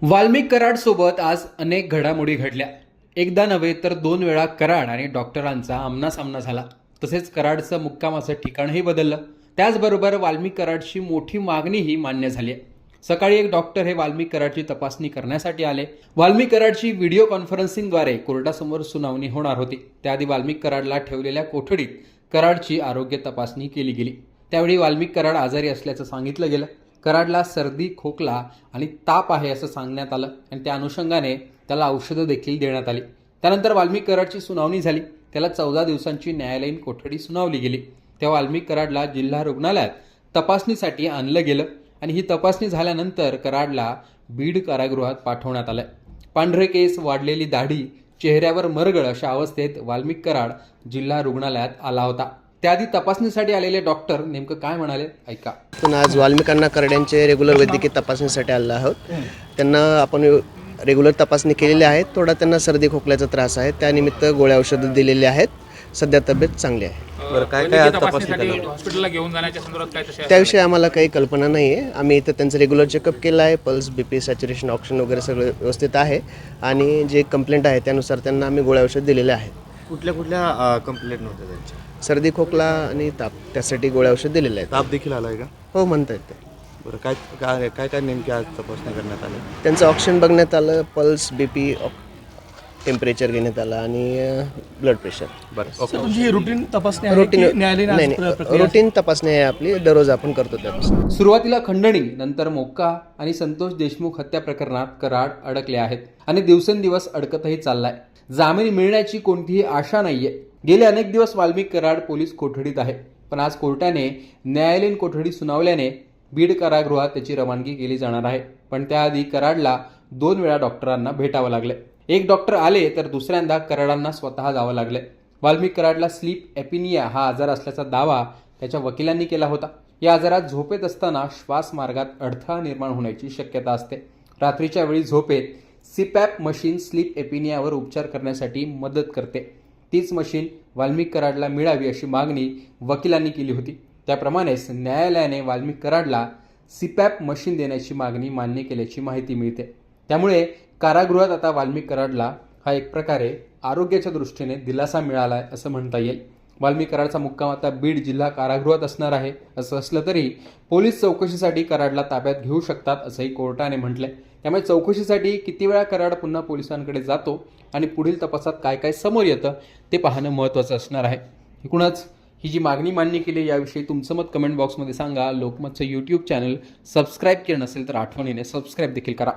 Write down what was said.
वाल्मिक कराड सोबत आज अनेक घडामोडी घडल्या. एकदा नव्हे तर 2 वेळा कराड आणि डॉक्टरांचा आमनासामना झाला. तसेच कराडचं मुक्कामाचं ठिकाणही बदललं. त्याचबरोबर वाल्मिक कराडची मोठी मागणीही मान्य झाली आहे. सकाळी एक डॉक्टर हे वाल्मिक कराडची तपासणी करण्यासाठी आले. वाल्मिक कराडची व्हिडिओ कॉन्फरन्सिंगद्वारे कोर्टासमोर सुनावणी होणार होती. त्याआधी वाल्मिक कराडला ठेवलेल्या कोठडीत कराडची आरोग्य तपासणी केली गेली. त्यावेळी वाल्मिक कराड आजारी असल्याचं सांगितलं गेलं. कराडला सर्दी, खोकला आणि ताप आहे असं सांगण्यात आलं आणि त्या अनुषंगाने त्याला औषधं देखील देण्यात आली. त्यानंतर वाल्मिक कराडची सुनावणी झाली. त्याला 14 दिवसांची न्यायालयीन कोठडी सुनावली गेली. तेव्हा वाल्मिक कराडला जिल्हा रुग्णालयात तपासणीसाठी आणलं गेलं आणि ही तपासणी झाल्यानंतर कराडला बीड कारागृहात पाठवण्यात आलं. पांढरे केस, वाढलेली दाढी, चेहऱ्यावर मरगळ अशा अवस्थेत वाल्मिक कराड जिल्हा रुग्णालयात आला होता. त्याआधी तपासणीसाठी आलेले डॉक्टर नेमकं काय म्हणाले ऐका. पण आज वाल्मिकांना करड्यांचे रेग्युलर वैद्यकीय तपासणीसाठी आलेलो आहोत. त्यांना आपण रेग्युलर तपासणी केलेली आहे. थोडा त्यांना सर्दी खोकल्याचा त्रास आहे, त्यानिमित्त गोळ्या औषधं दिलेली आहेत. सध्या तब्येत चांगली आहे. काय काय तपासणीसाठी हॉस्पिटलला घेऊन जाण्याच्या संदर्भात काय तसे त्याविषयी आम्हाला काही कल्पना नाही आहे. आम्ही इथं त्यांचं रेग्युलर चेकअप केलं आहे. पल्स, BP, सॅच्युरेशन, ऑक्सिजन वगैरे सगळं व्यवस्थित आहे आणि जे कंप्लेंट आहे त्यानुसार त्यांना आम्ही गोळ्या औषध दिलेले आहेत. कुठल्या कंप्लेंट नव्हत्या त्यांच्या? सर्दी, खोकला आणि ताप, त्यासाठी गोळ्या औषध दिलेले आहेत. ताप देखील आला आहे का? हो, म्हणता येते. बरं, काय काय काय काय नेमकी आज तपासणी करण्यात आली? त्यांचं ऑक्सिजन बघण्यात आलं, पल्स, BP, टेम्परेचर घेण्यात आलं आणि ब्लड प्रेशर. बरं, म्हणजे रुटीन तपासणी आहे की न्यायालयीन रुटीन तपासणी आहे आपली, दररोज आपण करतो त्यापासून. सुरुवातीला खंडणी, नंतर मोक्का आणि संतोष देशमुख हत्या प्रकरणात कराड अडकले आहेत आणि दिवसेंदिवस अडकतही चाललाय. जामीन मिळण्याची कोणतीही आशा नाहीये. गेले अनेक दिवस वाल्मिक कराड पोलीस कोठडीत आहे, पण आज कोर्टाने न्यायालयीन कोठडी सुनावल्याने बीड कारागृहात त्याची रवानगी केली जाणार आहे. पण त्याआधी कराडला 2 वेळा डॉक्टरांना भेटावं लागले. एक डॉक्टर आले तर दुसऱ्यांदा कराडांना स्वतः जावं लागले. वाल्मिक कराडला स्लीप एपिनिया हा आजार असल्याचा दावा त्याच्या वकिलांनी केला होता. या आजारात झोपेत असताना श्वास मार्गात अडथळा निर्माण होण्याची शक्यता असते. रात्रीच्या वेळी झोपेत CPAP मशीन स्लीप एपिनियावर उपचार करण्यासाठी मदत करते. तीच मशीन वाल्मिक कराडला मिळावी अशी मागणी वकिलांनी केली होती. त्याप्रमाणेच न्यायालयाने वाल्मिक कराडला CPAP मशीन देण्याची मागणी मान्य केल्याची माहिती मिळते. त्यामुळे कारागृहात आता वाल्मिक कराडला हा एक प्रकारे आरोग्याच्या दृष्टीने दिलासा मिळाला आहे असं म्हणता येईल. वाल्मिक कराडचा मुक्काम आता बीड जिल्हा कारागृहात असणार आहे. असं असलं तरी पोलीस चौकशीसाठी कराडला ताब्यात घेऊ शकतात असंही कोर्टाने म्हटलंय. त्यामुळे चौकशीसाठी किती वेळा कराड पुन्हा पोलिसांकडे जातो आणि पुढील तपासात काय काय समोर येतं ते पाहणं महत्त्वाचं असणार आहे. एकूणच ही जी मागणी मान्य केली याविषयी तुमचं मत कमेंट बॉक्समध्ये सांगा. लोकमतचं YouTube चॅनल सबस्क्राईब केलं नसेल तर आठवणीने सबस्क्राईब देखील करा.